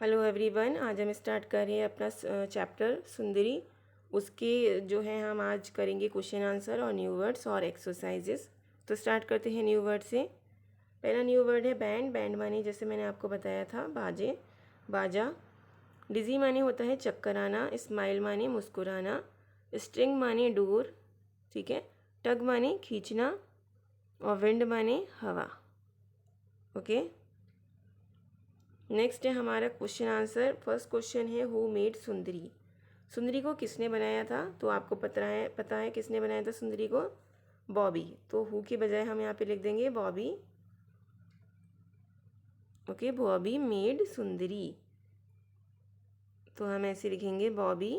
Hello everyone, आज हम start कर रहे हैं अपना चैप्टर सुंदरी। उसके जो है हम आज करेंगे क्वेश्चन आंसर और न्यू वर्ड्स और एक्सरसाइजेस। तो स्टार्ट करते हैं न्यू वर्ड से। पहला न्यू वर्ड है बैंड। बैंड माने जैसे मैंने आपको बताया था बाजे, बाजा। डिजी माने होता है चक्कर आना। स्माइल माने मुस्कुराना। स्ट्रिंग माने डोर, ठीक है। टग माने खींचना। और विंड माने हवा। ओके, नेक्स्ट है हमारा क्वेश्चन आंसर। फर्स्ट क्वेश्चन है हु मेड सुंदरी। सुंदरी को किसने बनाया था? तो आपको पता है किसने बनाया था सुंदरी को? बॉबी। तो हु की बजाय हम यहाँ पे लिख देंगे बॉबी। ओके, बॉबी मेड सुंदरी। तो हम ऐसे लिखेंगे बॉबी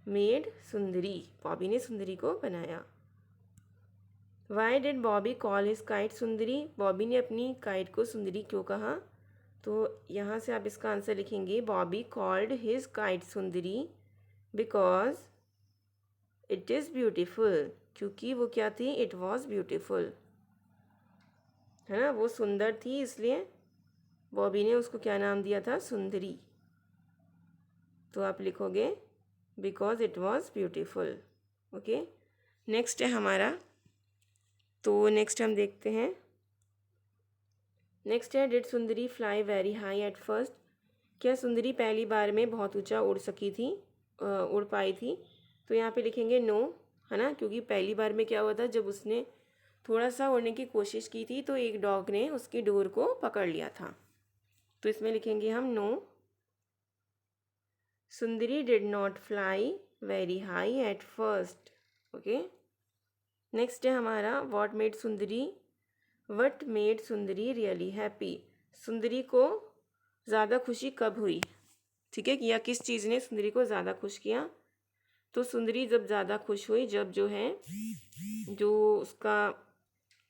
मेड सुंदरी। बॉबी ने सुंदरी को बनाया। Why did Bobby call his kite सुंदरी। बॉबी ने अपनी काइट को सुंदरी क्यों कहा? तो यहाँ से आप इसका आंसर लिखेंगे Bobby called his kite Sundari because it is beautiful. क्योंकि वो क्या थी? इट वॉज ब्यूटिफुल, है ना। वो सुंदर थी, इसलिए बॉबी ने उसको क्या नाम दिया था? सुंदरी। तो आप लिखोगे because it was beautiful. Okay, next है हमारा। तो नेक्स्ट हम देखते हैं। नेक्स्ट है did Sundari fly very high at first. क्या सुंदरी पहली बार में बहुत ऊंचा उड़ सकी थी, उड़ पाई थी? तो यहाँ पे लिखेंगे नो, है ना। क्योंकि पहली बार में क्या हुआ था, जब उसने थोड़ा सा उड़ने की कोशिश की थी तो एक डॉग ने उसकी डोर को पकड़ लिया था। तो इसमें लिखेंगे हम no, Sundari did not fly very high at first. Okay, next है हमारा what made Sundari. What made Sundari really happy. सुंदरी को ज़्यादा खुशी कब हुई? ठीक है, या किस चीज़ ने सुंदरी को ज़्यादा खुश किया? तो सुंदरी जब ज़्यादा खुश हुई, जब जो है जो उसका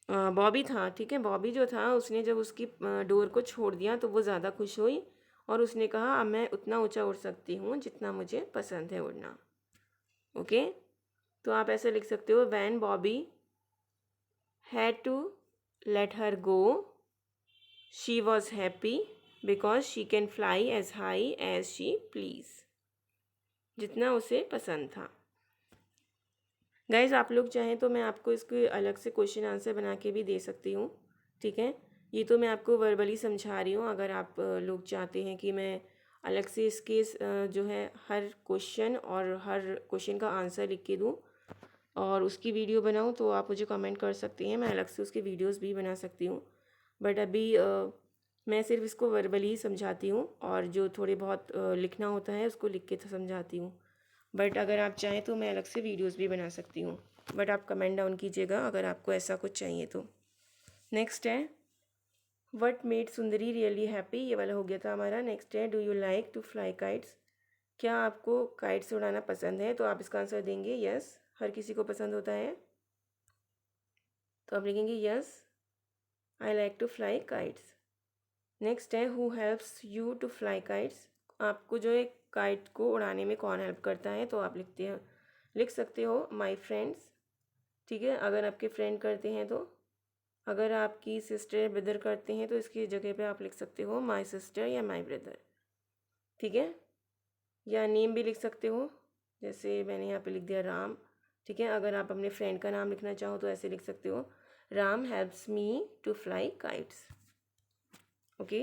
बॉबी था, ठीक है, बॉबी जो था उसने जब उसकी डोर को छोड़ दिया तो वो ज़्यादा खुश हुई और उसने कहा अब मैं उतना ऊंचा उड़ सकती हूँ जितना मुझे पसंद है उड़ना। ओके, तो आप ऐसे लिख सकते हो when Bobby had to let her go she was happy because she can fly as high as she please. जितना उसे पसंद था। गाइज़, आप लोग चाहें तो मैं आपको इसके अलग से क्वेश्चन आंसर बना के भी दे सकती हूँ, ठीक है। ये तो मैं आपको वर्बली समझा रही हूँ। अगर आप लोग चाहते हैं कि मैं अलग से इसके जो है हर क्वेश्चन और हर क्वेश्चन का आंसर लिख के दूँ और उसकी वीडियो बनाऊँ, तो आप मुझे कमेंट कर सकते हैं। मैं अलग से उसके वीडियोस भी बना सकती हूँ। बट अभी मैं सिर्फ इसको वर्बली ही समझाती हूँ और जो थोड़े बहुत लिखना होता है उसको लिख के तो समझाती हूँ। बट अगर आप चाहें तो मैं अलग से वीडियोस भी बना सकती हूँ। बट आप कमेंट डाउन कीजिएगा अगर आपको ऐसा कुछ चाहिए तो। नेक्स्ट है what made Sundari really happy. ये वाला हो गया था हमारा। नेक्स्ट है do you like to fly kites. क्या आपको काइट्स उड़ाना पसंद है? तो आप इसका आंसर देंगे यस। हर किसी को पसंद होता है, तो आप लिखेंगे yes I like to fly kites. Next है who helps you to fly kites. आपको जो है काइट को उड़ाने में कौन हेल्प करता है? तो आप लिख सकते हो माई फ्रेंड्स, ठीक है, अगर आपके फ्रेंड करते हैं तो। अगर आपकी सिस्टर ब्रदर करते हैं तो इसकी जगह पे आप लिख सकते हो माई सिस्टर या माई ब्रदर, ठीक है। या नेम भी लिख सकते हो, जैसे मैंने यहाँ पे लिख दिया राम, ठीक है। अगर आप अपने फ्रेंड का नाम लिखना चाहो तो ऐसे लिख सकते हो Ram helps me to fly kites. Okay,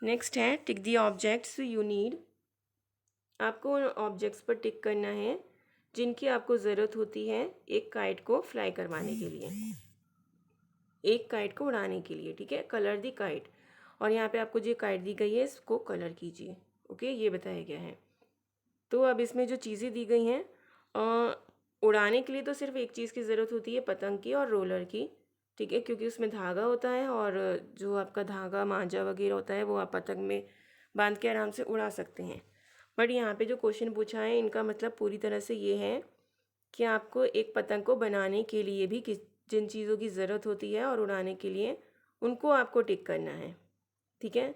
next है tick the objects you need. आपको उन ऑब्जेक्ट्स पर टिक करना है जिनकी आपको ज़रूरत होती है एक काइट को फ्लाई करवाने के लिए, एक काइट को उड़ाने के लिए, ठीक है। कलर दी काइट, और यहाँ पे आपको जो काइट दी गई है इसको कलर कीजिए। ओके, ये बताया गया है। तो अब इसमें जो चीज़ें दी गई हैं, उड़ाने के लिए तो सिर्फ एक चीज़ की ज़रूरत होती है, पतंग की और रोलर की, ठीक है। क्योंकि उसमें धागा होता है और जो आपका धागा मांझा वगैरह होता है वो आप पतंग में बांध के आराम से उड़ा सकते हैं। बट यहाँ पे जो क्वेश्चन पूछा है इनका मतलब पूरी तरह से ये है कि आपको एक पतंग को बनाने के लिए भी जिन चीज़ों की ज़रूरत होती है और उड़ाने के लिए उनको आपको टिक करना है, ठीक है।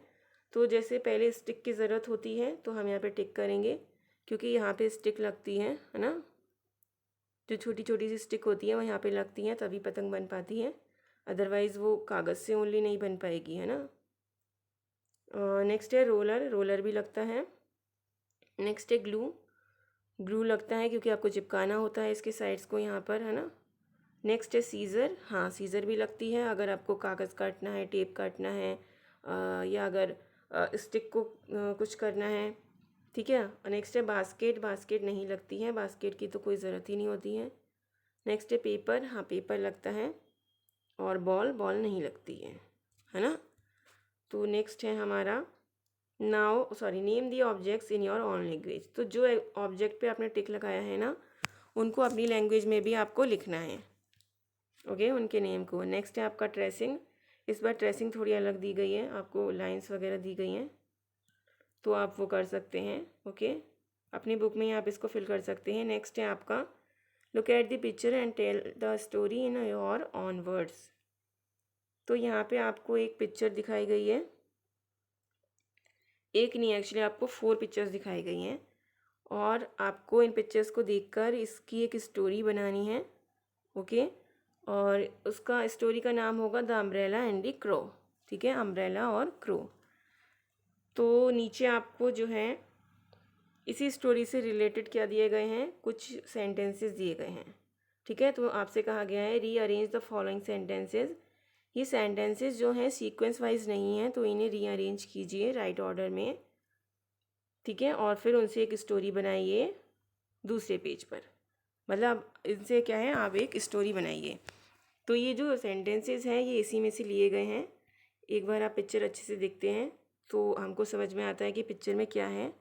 तो जैसे पहले स्टिक की ज़रूरत होती है तो हम यहाँ पे टिक करेंगे क्योंकि यहाँ पे स्टिक लगती है ना। जो छोटी छोटी सी स्टिक होती है वो यहाँ पे लगती हैं तभी पतंग बन पाती है, अदरवाइज़ वो कागज़ से ओनली नहीं बन पाएगी, है ना। नेक्स्ट है रोलर, रोलर भी लगता है। नेक्स्ट है ग्लू, ग्लू लगता है क्योंकि आपको चिपकाना होता है इसके साइड्स को यहाँ पर, है ना। नेक्स्ट है सीज़र, हाँ सीज़र भी लगती है अगर आपको कागज़ काटना है, टेप काटना है, या अगर स्टिक को कुछ करना है, ठीक है। नेक्स्ट है बास्केट, बास्केट नहीं लगती है, बास्केट की तो कोई ज़रूरत ही नहीं होती है। नेक्स्ट है पेपर, हाँ पेपर लगता है। और बॉल, बॉल नहीं लगती है ना। तो नेक्स्ट है हमारा now sorry name the objects in your own language. तो जो ऑब्जेक्ट पे आपने टिक लगाया है ना, उनको अपनी लैंग्वेज में भी आपको लिखना है, ओके, उनके नेम को। नेक्स्ट है आपका ट्रेसिंग, इस बार ट्रेसिंग थोड़ी अलग दी गई है, आपको लाइंस वगैरह दी गई हैं, तो आप वो कर सकते हैं, ओके, अपनी बुक में ही आप इसको फिल कर सकते हैं। नेक्स्ट है आपका look at the picture and tell the story in your own words. तो यहाँ पे आपको एक पिक्चर दिखाई गई है, एक नहीं एक्चुअली आपको 4 पिक्चर्स दिखाई गई हैं, और आपको इन पिक्चर्स को देखकर इसकी एक स्टोरी बनानी है, ओके। और उसका स्टोरी का नाम होगा the umbrella and the crow, ठीक है, अम्ब्रेला और क्रो। तो नीचे आपको जो है इसी स्टोरी से रिलेटेड क्या दिए गए हैं, कुछ सेंटेंसेस दिए गए हैं, ठीक है। तो आपसे कहा गया है रीअरेंज द फॉलोइंग सेंटेंसेस। ये सेंटेंसेस जो हैं सीक्वेंस वाइज नहीं हैं, तो इन्हें रीअरेंज कीजिए राइट ऑर्डर में, ठीक है, और फिर उनसे एक स्टोरी बनाइए दूसरे पेज पर। मतलब इनसे क्या है, आप एक स्टोरी बनाइए। तो ये जो सेंटेंसेस हैं ये इसी में से लिए गए हैं। एक बार आप पिक्चर अच्छे से देखते हैं तो हमको समझ में आता है कि पिक्चर में क्या है।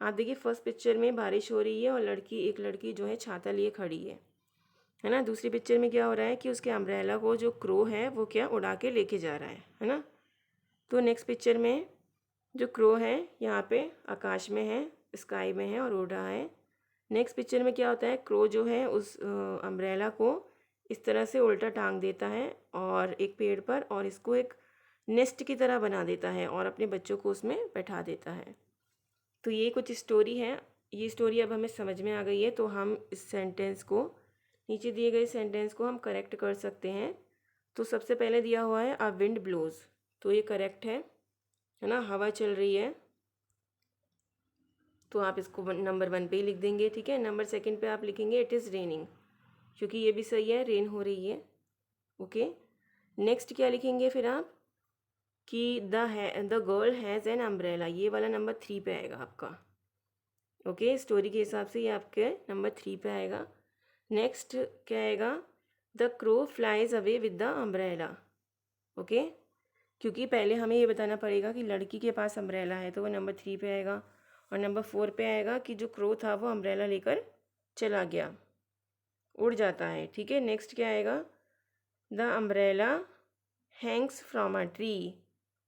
आप देखिए फर्स्ट पिक्चर में बारिश हो रही है और एक लड़की जो है छाता लिए खड़ी है ना। दूसरी पिक्चर में क्या हो रहा है कि उसके अम्ब्रेला को जो क्रो है वो क्या उड़ा के लेके जा रहा है ना। तो नेक्स्ट पिक्चर में जो क्रो है यहाँ पे आकाश में है, स्काई में है और उड़ रहा है। नेक्स्ट पिक्चर में क्या होता है, क्रो जो है उस अम्ब्रेला को इस तरह से उल्टा टांग देता है और एक पेड़ पर, और इसको एक नेस्ट की तरह बना देता है और अपने बच्चों को उसमें बैठा देता है। तो ये कुछ स्टोरी है, ये स्टोरी अब हमें समझ में आ गई है, तो हम इस सेंटेंस को, नीचे दिए गए सेंटेंस को हम करेक्ट कर सकते हैं। तो सबसे पहले दिया हुआ है अ विंड ब्लोज, तो ये करेक्ट है ना, हवा चल रही है, तो आप इसको नंबर 1 पे ही लिख देंगे, ठीक है। नंबर 2 पे आप लिखेंगे इट इज़ रेनिंग, क्योंकि ये भी सही है, रेन हो रही है, ओके। नेक्स्ट क्या लिखेंगे फिर आप कि the girl has an umbrella, ये वाला नंबर 3 पे आएगा आपका, ओके। स्टोरी के हिसाब से ये आपके नंबर 3 पे आएगा। नेक्स्ट क्या आएगा, the crow flies away with the umbrella, okay, क्योंकि पहले हमें ये बताना पड़ेगा कि लड़की के पास अम्ब्रेला है, तो वो नंबर 3 पे आएगा। और नंबर 4 पे आएगा कि जो क्रो था वो अम्ब्रेला लेकर चला गया, उड़ जाता है, ठीक है। नेक्स्ट क्या आएगा, the umbrella Hanks from a tree,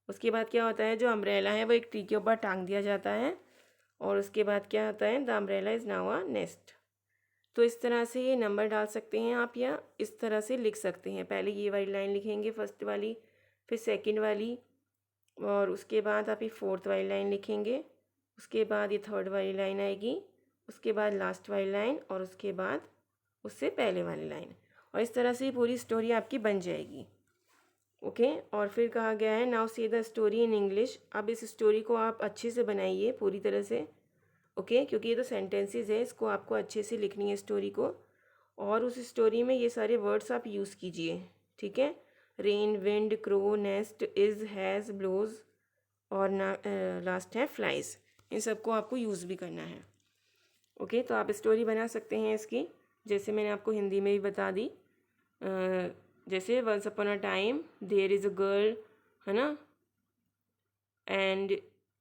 उसके बाद क्या होता है, जो अम्ब्रेला है वो एक ट्री के ऊपर टांग दिया जाता है, और उसके बाद क्या होता है, the umbrella is now a nest. तो इस तरह से ये नंबर डाल सकते हैं आप, या इस तरह से लिख सकते हैं। पहले ये वाली लाइन लिखेंगे फर्स्ट वाली, फिर सेकंड वाली, और उसके बाद आप ये 4th वाली लाइन लिखेंगे, उसके बाद ये 3rd वाली लाइन आएगी, उसके बाद लास्ट वाली लाइन, और उसके बाद उससे पहले वाली लाइन, और इस तरह से पूरी स्टोरी आपकी बन जाएगी, ओके। और फिर कहा गया है नाउ से द स्टोरी इन इंग्लिश। अब इस स्टोरी को आप अच्छे से बनाइए पूरी तरह से, ओके, क्योंकि ये तो सेंटेंसेस है, इसको आपको अच्छे से लिखनी है स्टोरी को, और उस स्टोरी में ये सारे वर्ड्स आप यूज़ कीजिए, ठीक है। Rain, wind, crow, nest, is, has, blows, और लास्ट है फ्लाइज, इन सबको आपको यूज़ भी करना है, ओके। तो आप स्टोरी बना सकते हैं इसकी, जैसे मैंने आपको हिंदी में भी बता दी, जैसे once upon a time there is a girl, है ना, and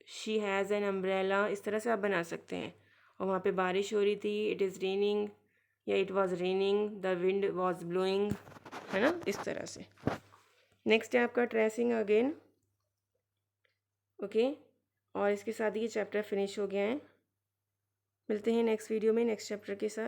she has an umbrella, इस तरह से आप बना सकते हैं। और वहाँ पे बारिश हो रही थी, इट इज़ रेनिंग, या it was raining, the wind was blowing, है ना, इस तरह से। नेक्स्ट है आपका ट्रेसिंग अगेन, ओके। और इसके साथ ये चैप्टर फिनिश हो गया है। मिलते हैं नेक्स्ट वीडियो में नेक्स्ट चैप्टर के साथ।